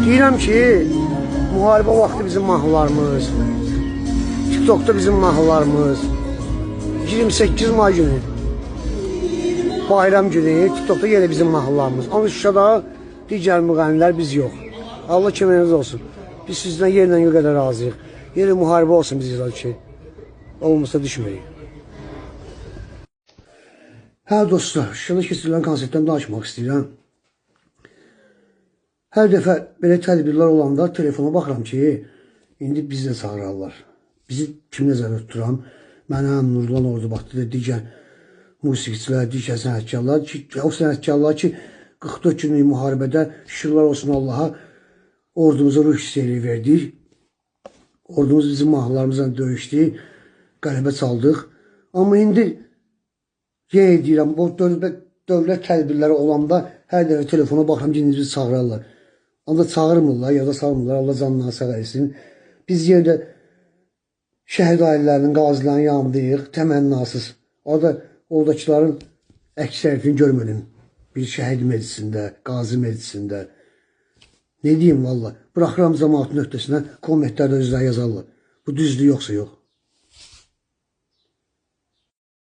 Deyirəm ki, müharibə vaxtı bizim mahnılarımız, TikTok'da bizim mahnılarımız, 28 may günü, bayram günü, TikTok'da yenə bizim mahnılarımız. Amma Şuşada digər müğənnilər biz yox. Allah köməyiniz olsun. Biz sizdən yerlə o qədər razıyıq. Yenə müharibə olsun biz yazar ki, olmasa düşməyik. Hə dostlar, Şuşada keçirilən konsertdən danışmaq istəyirəm. Hər dəfə belə tədbirlər olanda telefona baxıram ki, indi bizi də çağırarlar. Bizi kim nəzərdə tuturam? Mənəm, Nurlan Ordubaxtı, digər musiqiçilər, digər sənətkarlar ki, o sənətkarlar ki, 44 günlük müharibədə şükürlər olsun Allaha ordumuza ruh hissəyi verdik. Ordumuz bizim mahnılarımızla döyüşdü, qələbə çaldıq. Amma indi yenə deyirəm, bu dövlət tədbirləri olanda hər dəfə telefona baxıram ki, indi bizi çağırarlar. Onda çağırmırlar ya da salmırlar, Allah canından sağ etsin. Biz yerdə şəhid ailələrinin, qazilərin yanındayıq, təmənnasız. Oradakıların əksəriyyətini görmədim. Bir şəhid meclisində, qazi meclisində. Ne diyeyim valla, bırakıram cəmaatın öhdəsinə, kommentlərdə özləri yazarlar. Bu düzdür yoxsa yox.